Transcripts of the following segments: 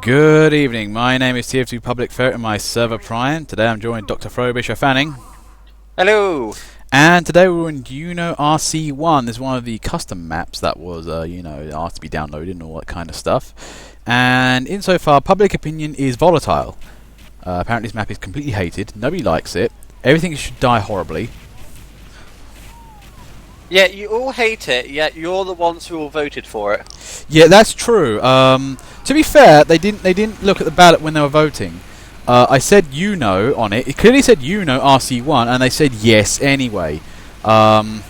Good evening, my name is TF2 Public Ferret and my server Prime. Today I'm joined Dr. Frobisher Fanning. Hello! And today we're in Yuno RC1. This is one of the custom maps that was, asked to be downloaded and all that kind of stuff. And insofar, public opinion is volatile. Apparently this map is completely hated, nobody likes it, everything should die horribly. Yeah, you all hate it, yet you're the ones who all voted for it. Yeah, that's true. To be fair, they didn't look at the ballot when they were voting. I said Yuno on it. It clearly said Yuno RC1, and they said yes anyway. To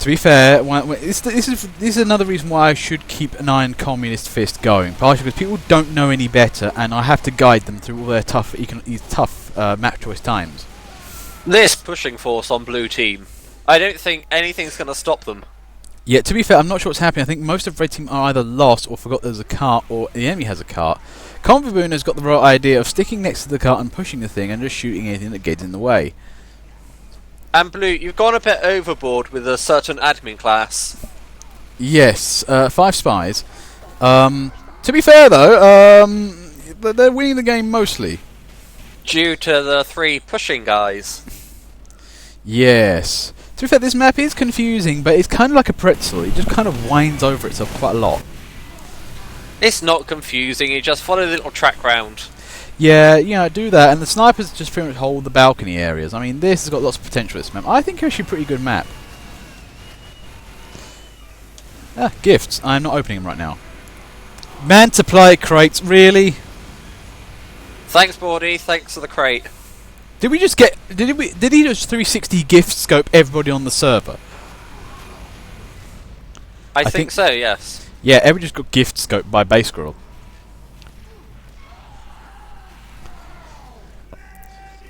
be fair, this is another reason why I should keep an Iron Communist Fist going. Partially because people don't know any better, and I have to guide them through all their tough map choice times. This pushing force on blue team. I don't think anything's going to stop them. Yeah, to be fair, I'm not sure what's happening. I think most of red team are either lost or forgot there's a cart, or the enemy has a cart. Convaboon has got the right idea of sticking next to the cart and pushing the thing and just shooting anything that gets in the way. And Blue, you've gone a bit overboard with a certain admin class. Yes, 5 spies. To be fair though, they're winning the game mostly. Due to the 3 pushing guys. Yes. To be fair, this map is confusing, but it's kind of like a pretzel. It just kind of winds over itself quite a lot. It's not confusing, you just follow the little track round. Yeah, do that, and the snipers just pretty much hold the balcony areas. I mean, this has got lots of potential, this map. I think it's actually a pretty good map. Gifts. I'm not opening them right now. Man supply crates, really? Thanks, Bordy, thanks for the crate. Did he just 360 gift scope everybody on the server? I think so, yes. Yeah, everybody just got gift scoped by Base Squirrel.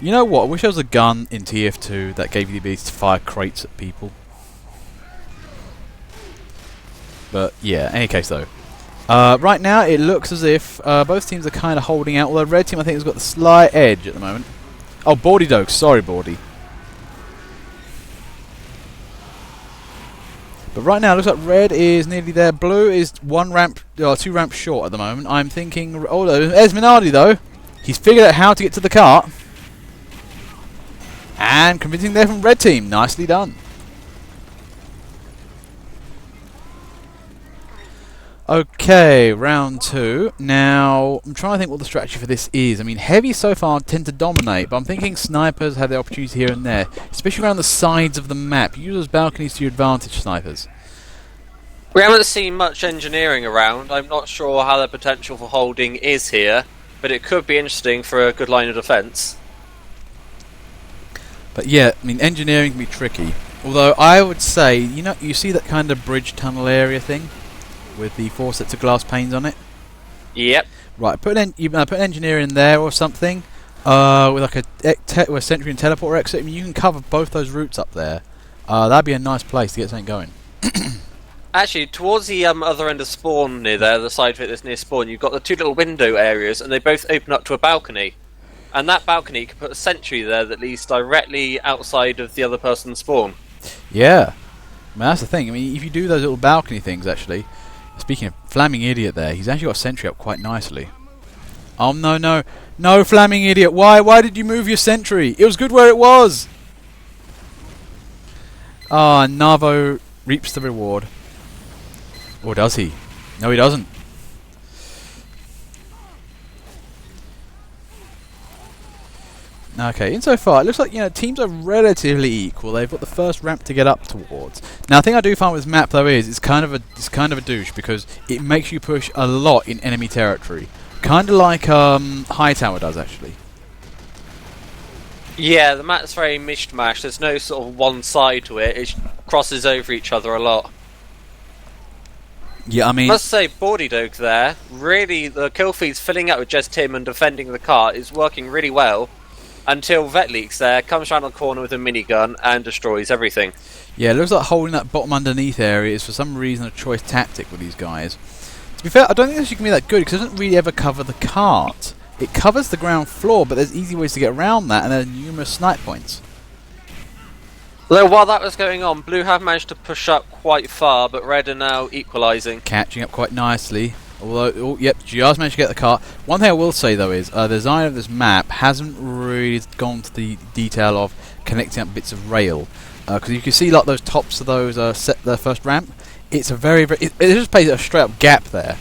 You know what? I wish there was a gun in TF2 that gave you the ability to fire crates at people. But yeah, any case though. Right now it looks as if both teams are kind of holding out, although red team I think has got the slight edge at the moment. Oh, Bordy Doke, sorry Bordy. But right now it looks like red is nearly there. Blue is 2 ramps short at the moment. I'm thinking, oh, Esminardi though. He's figured out how to get to the cart. And convincing there from red team. Nicely done. Okay, round 2. Now, I'm trying to think what the strategy for this is. I mean, heavies so far tend to dominate, but I'm thinking snipers have the opportunity here and there, especially around the sides of the map. Use those balconies to your advantage, snipers. We haven't seen much engineering around. I'm not sure how the potential for holding is here, but it could be interesting for a good line of defence. But yeah, I mean, engineering can be tricky. Although I would say, you see that kind of bridge tunnel area thing? With the 4 sets of glass panes on it. Yep. Right, put an engineer in there or something, with like a sentry and teleport exit. I mean, you can cover both those routes up there. That'd be a nice place to get something going. Actually, towards the other end of spawn near there, the side of it that's near spawn, you've got the 2 little window areas, and they both open up to a balcony. And that balcony, you can put a sentry there that leads directly outside of the other person's spawn. Yeah, I mean, that's the thing. I mean, if you do those little balcony things, actually. Speaking of Flaming Idiot there, he's actually got a sentry up quite nicely. Oh, no, Flaming Idiot, why did you move your sentry? It was good where it was! Ah, Navo reaps the reward. Or does he? No, he doesn't. Okay, insofar, it looks like, teams are relatively equal. They've got the first ramp to get up towards. Now, the thing I do find with this map, though, is it's kind of a douche, because it makes you push a lot in enemy territory. Kind of like Hightower does, actually. Yeah, the map's very mishmash. There's no sort of one side to it. It crosses over each other a lot. Yeah, I mean... I must say, Bordy Doke there, really, the kill feed's filling up with just him and defending the cart is working really well. Until Vetleaks there comes around the corner with a minigun and destroys everything. Yeah, it looks like holding that bottom underneath area is for some reason a choice tactic with these guys. To be fair, I don't think this can be that good because it doesn't really ever cover the cart. It covers the ground floor, but there's easy ways to get around that, and there are numerous snipe points. Though while that was going on, Blue have managed to push up quite far, but Red are now equalising. Catching up quite nicely. Although, oh, yep, just managed to get the cart. One thing I will say though is the design of this map hasn't really gone to the detail of connecting up bits of rail, because you can see like those tops of those the first ramp. It's a it just plays a straight up gap there,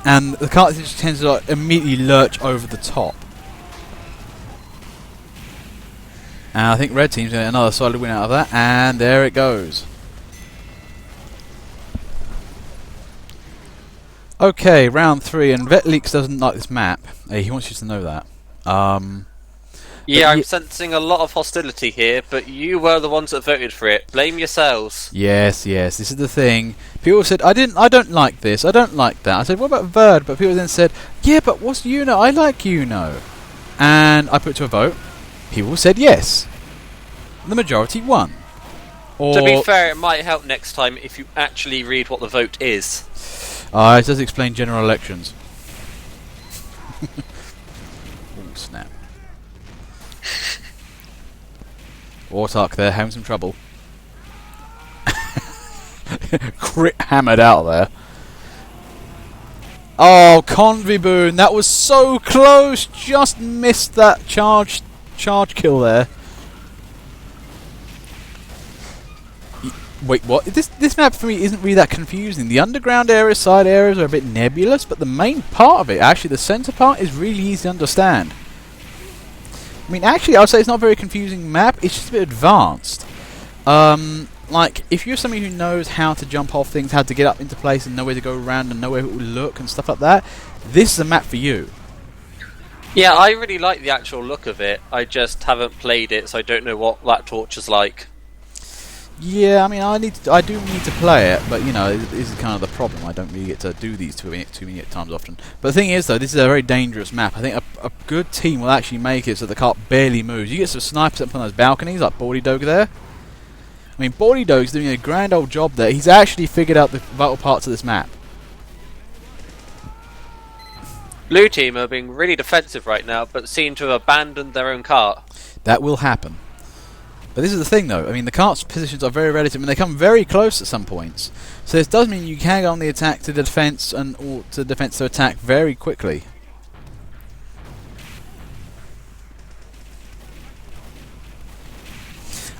and the cart just tends to like, immediately lurch over the top. And I think red team's going to get another solid win out of that, and there it goes. Okay, round 3, and Vetleaks doesn't like this map. He wants you to know that. Yeah, I'm sensing a lot of hostility here, but you were the ones that voted for it. Blame yourselves. Yes, this is the thing. People said, I don't like this, I don't like that. I said, what about Verd? But people then said, yeah, but what's Yuno? I like Yuno. And I put it to a vote. People said yes. The majority won. Or to be fair, it might help next time if you actually read what the vote is. It does explain general elections. Oh, snap. Autark there, having some trouble. Crit hammered out there. Oh, Conviboon, that was so close! Just missed that charge kill there. Wait, what? This map for me isn't really that confusing. The underground areas, side areas are a bit nebulous, but the main part of it, actually the centre part, is really easy to understand. I mean, actually, I would say it's not a very confusing map. It's just a bit advanced. Like, if you're somebody who knows how to jump off things, how to get up into place, and know where to go around, and know where it will look, and stuff like that, this is a map for you. Yeah, I really like the actual look of it. I just haven't played it, so I don't know what that torture's like. Yeah, I mean, I do need to play it, but you know, this is kind of the problem. I don't really get to do these too many times often. But the thing is, though, this is a very dangerous map. I think a good team will actually make it so the cart barely moves. You get some snipers up on those balconies, like Baldy Dog there. I mean, Baldy Dog's doing a grand old job there. He's actually figured out the vital parts of this map. Blue team are being really defensive right now, but seem to have abandoned their own cart. That will happen. But this is the thing, though. I mean, the cart's positions are very relative, and they come very close at some points. So this does mean you can go on the attack to defense, or to defense to attack very quickly.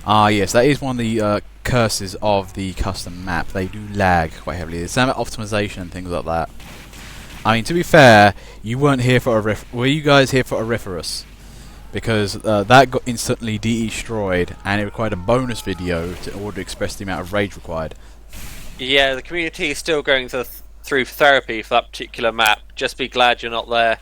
Ah, yes, that is one of the curses of the custom map. They do lag quite heavily. There's some optimization and things like that. I mean, to be fair, you weren't here for a were you guys here for Auriferous? Because that got instantly destroyed, and it required a bonus video in order to express the amount of rage required. Yeah, the community is still going through therapy for that particular map. Just be glad you're not there.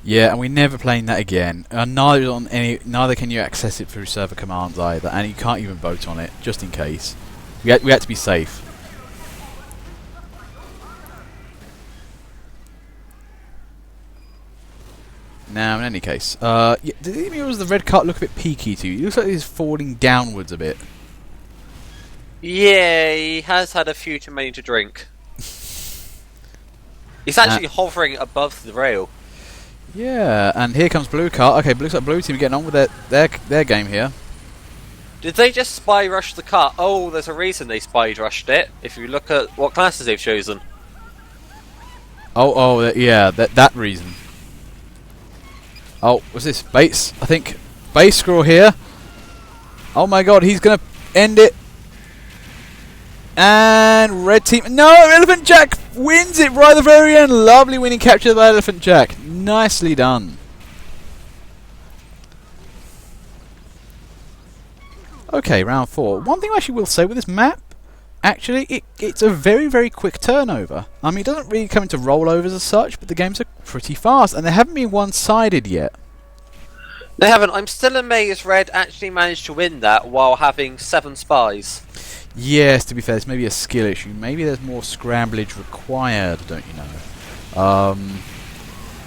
Yeah, and we're never playing that again. Neither can you access it through server commands either, and you can't even vote on it, just in case. We had to be safe. Now, in any case, yeah, did it mean the red cart look a bit peaky to you? It looks like he's falling downwards a bit. Yeah, he has had a few too many to drink. He's actually hovering above the rail. Yeah, and here comes blue cart. Okay, looks like blue team are getting on with their game here. Did they just spy rush the cart? Oh, there's a reason they spy rushed it. If you look at what classes they've chosen. Yeah, that reason. Oh, what's this? Base, I think. Base scroll here. Oh my god, he's going to end it. And red team... No! Elephant Jack wins it right at the very end. Lovely winning capture by Elephant Jack. Nicely done. Okay, round 4. One thing I actually will say with this map, actually, it's a very, very quick turnover. I mean, it doesn't really come into rollovers as such, but the games are pretty fast, and they haven't been one-sided yet. They haven't. I'm still amazed Red actually managed to win that while having 7 spies. Yes, to be fair, it's maybe a skill issue. Maybe there's more scramblage required, don't you know?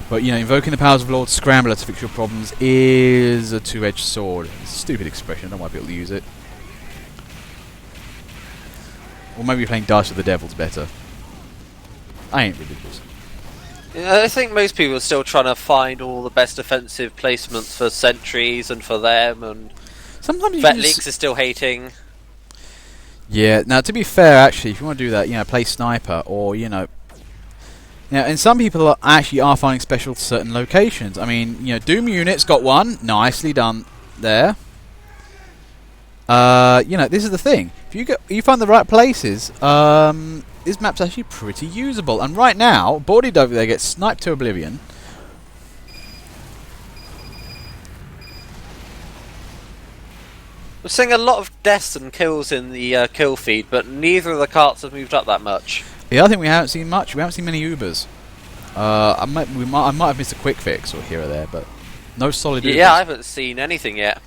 But, you know, invoking the powers of Lord Scrambler to fix your problems is a two-edged sword. It's a stupid expression, I don't want people to use it. Or maybe playing Dice with the Devil's better. I ain't religious. Yeah, I think most people are still trying to find all the best defensive placements for sentries and for them, and sometimes Vetleaks is still hating. Yeah, now to be fair, actually, if you want to do that, you know, play Sniper, or, you know, Now, and some people actually are finding special to certain locations. I mean, Doom Unit's got one. Nicely done there. This is the thing. If you find the right places, this map's actually pretty usable. And right now, Bordy over there gets sniped to oblivion. We're seeing a lot of deaths and kills in the kill feed, but neither of the carts have moved up that much. Yeah, I think we haven't seen much. We haven't seen many Ubers. I might have missed a quick fix or here or there, but no solid Ubers. Yeah, I haven't seen anything yet.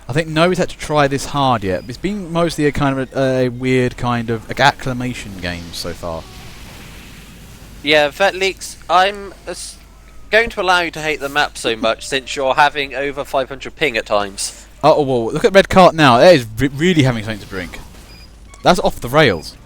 I think nobody's had to try this hard yet. It's been mostly a kind of a weird kind of acclamation game so far. Yeah, Vetleaks, I'm going to allow you to hate the map so much since you're having over 500 ping at times. Oh, whoa, look at red cart now. That is really having something to drink. That's off the rails.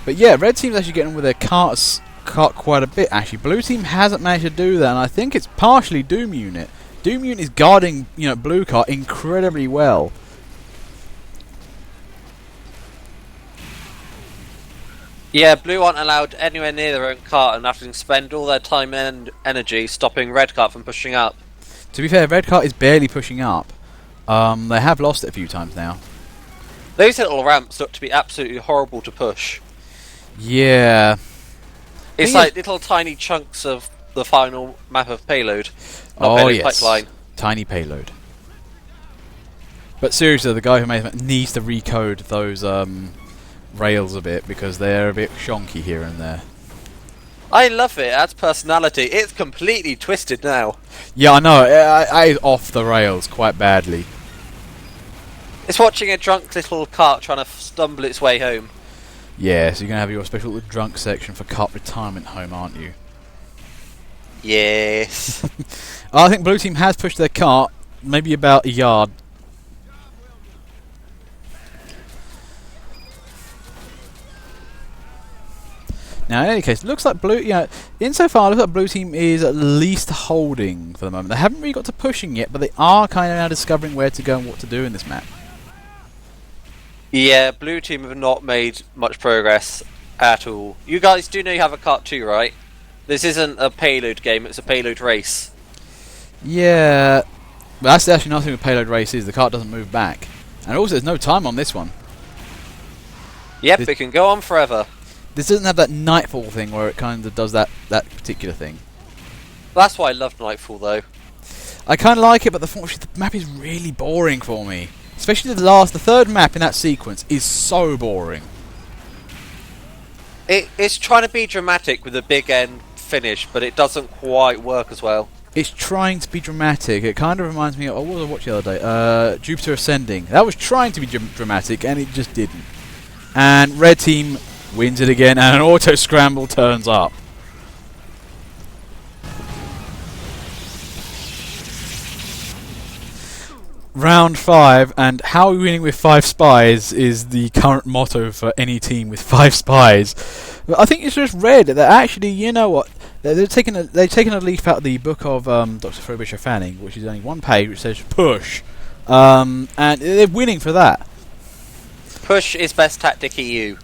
But yeah, red team's actually getting with their cart quite a bit actually. Blue team hasn't managed to do that, and I think it's partially Doom Unit. Doom Unit is guarding, blue cart incredibly well. Yeah, blue aren't allowed anywhere near their own cart and having to spend all their time and energy stopping red cart from pushing up. To be fair, red cart is barely pushing up. They have lost it a few times now. Those little ramps look to be absolutely horrible to push. Yeah. It's like little tiny chunks of the final map of payload. Oh yes, pipeline. Tiny payload. But seriously, the guy who made it needs to recode those rails a bit because they're a bit shonky here and there. I love it. It adds personality. It's completely twisted now. Yeah, I know. It is off the rails quite badly. It's watching a drunk little cart trying to stumble its way home. Yeah, so you're going to have your special little drunk section for cart retirement home, aren't you? Yes. I think blue team has pushed their cart maybe about a yard. Now, in any case, it looks like blue. Insofar, it looks like blue team is at least holding for the moment. They haven't really got to pushing yet, but they are kind of now discovering where to go and what to do in this map. Yeah, blue team have not made much progress at all. You guys do know you have a cart too, right? This isn't a payload game; it's a payload race. Yeah, but that's actually nothing with payload race is. The cart doesn't move back, and also there's no time on this one. Yep, it can go on forever. This doesn't have that Nightfall thing where it kind of does that particular thing. That's why I love Nightfall, though. I kind of like it, but the map is really boring for me. Especially the third map in that sequence is so boring. It's trying to be dramatic with a big end finish, but it doesn't quite work as well. It's trying to be dramatic. It kind of reminds me of, what was I watching the other day? Jupiter Ascending. That was trying to be dramatic, and it just didn't. And red team wins it again, and an auto scramble turns up. Round 5, and how are we winning with 5 spies is the current motto for any team with 5 spies. But I think it's just red that actually, you know what, they've taken a leaf out of the book of Dr. Frobisher Fanning, which is only one page, which says push, and they're winning for that. Push is best tactic EU.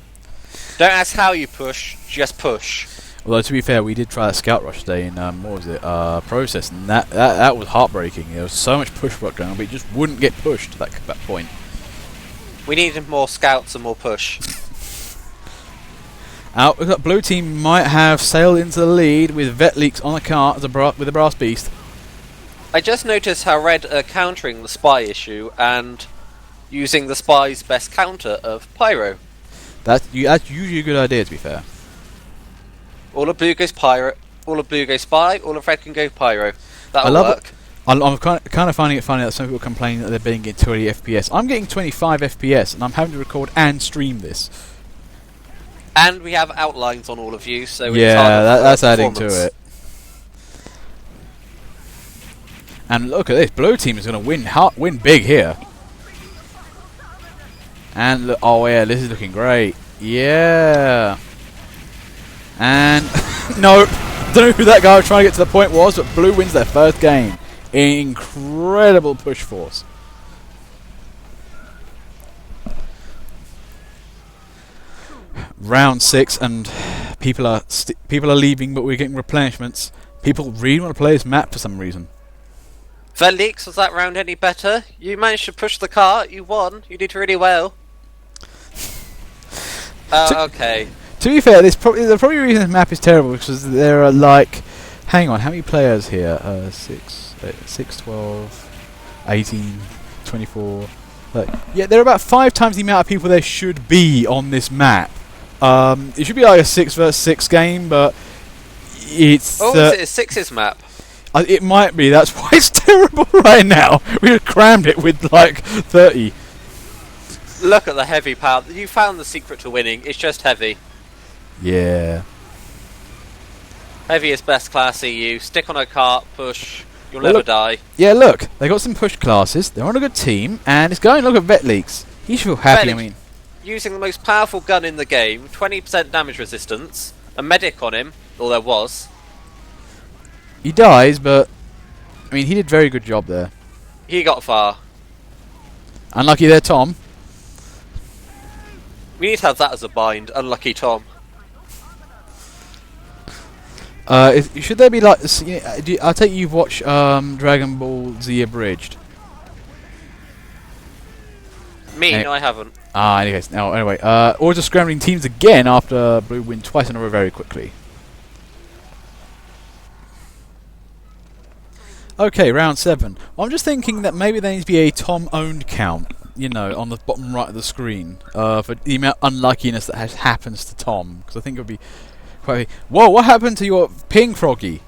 Don't ask how you push, just push. Although to be fair, we did try a scout rush today in process, and that was heartbreaking. There was so much push work going on, but it just wouldn't get pushed to that point. We needed more scouts and more push. Blue team might have sailed into the lead with Vetleaks on the cart with a brass beast. I just noticed how red are countering the spy issue and using the spy's best counter of pyro. That's usually a good idea, to be fair. All of blue goes pyro, all of blue goes spy, all of red can go pyro. That'll work. I'm kind of finding it funny that some people complain that they're being getting 20 FPS. I'm getting 25 FPS, and I'm having to record and stream this. And we have outlines on all of you, so yeah, that's adding to it. And look at this, blue team is going to win big here. And look, oh yeah, this is looking great. Yeah. And no, don't know who that guy was trying to get to the point was, but blue wins their first game. Incredible push force. Round 6, and people are leaving, but we're getting replenishments. People really want to play this map for some reason. Velix, was that round any better? You managed to push the cart, you won, you did really well. Okay. To be fair, the probably reason this map is terrible is because there are like, hang on, how many players here? 6, 12, 18, 24. Yeah, there are about 5 times the amount of people there should be on this map. It should be like a 6 versus 6 game, but it's... Oh, is it a sixes map? It might be, that's why it's terrible right now. We crammed it with like 30. Look at the heavy power. You found the secret to winning, it's just heavy. Yeah. Heavy is best class EU, stick on a cart, push, you'll never die. Yeah, look, they got some push classes, they're on a good team, and it's going, look at Vetleaks. He should feel happy, I mean. Using the most powerful gun in the game, 20% damage resistance, a medic on him, or there was. He dies, but I mean, he did a very good job there. He got far. Unlucky there, Tom. We need to have that as a bind, unlucky Tom. Should there be like... I take you've watched Dragon Ball Z Abridged. Me? No, I haven't. Anyways, anyway, Order scrambling teams again after Blue win twice in a row very quickly. Okay, round 7. I'm just thinking that maybe there needs to be a Tom-owned count, you know, on the bottom right of the screen, for the amount of unluckiness that happens to Tom, because I think it would be quite... Whoa, what happened to your ping, Froggy?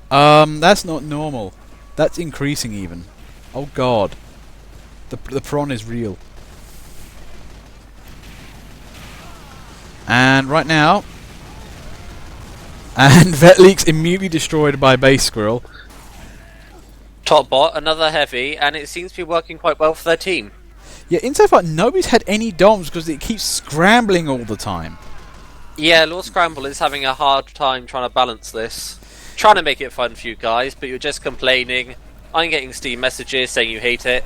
That's not normal. That's increasing even. Oh god. The prawn is real. And right now... And Vetleaks immediately destroyed by Base Squirrel. Top bot, another heavy, and it seems to be working quite well for their team. Yeah, insofar nobody's had any DOMs because it keeps scrambling all the time. Yeah, Lord Scramble is having a hard time trying to balance this. Trying to make it fun for you guys, but you're just complaining. I'm getting Steam messages saying you hate it.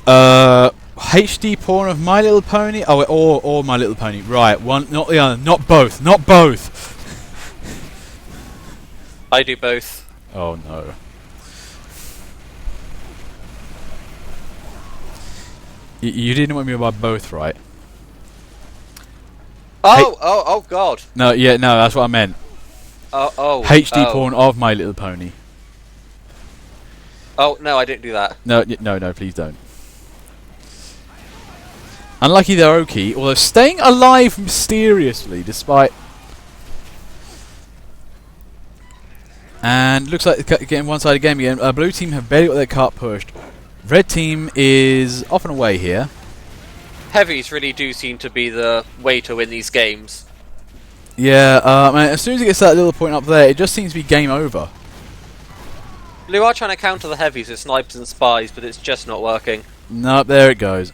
HD porn of My Little Pony? Oh, or My Little Pony. Right, one, not the other. Not both. Not both. I do both. Oh no. You didn't want me by both, right? Oh god. No, yeah, no, that's what I meant. HD porn of My Little Pony. Oh, no, I didn't do that. No, no, please don't. Unlucky they're Oki, although staying alive mysteriously despite... And looks like they're getting one-sided game again. Blue team have barely got their cart pushed. Red team is off and away here. Heavies really do seem to be the way to win these games. Yeah, man, as soon as it gets to that little point up there, it just seems to be game over. Blue are trying to counter the heavies with snipers and spies, but it's just not working. Nope, there it goes.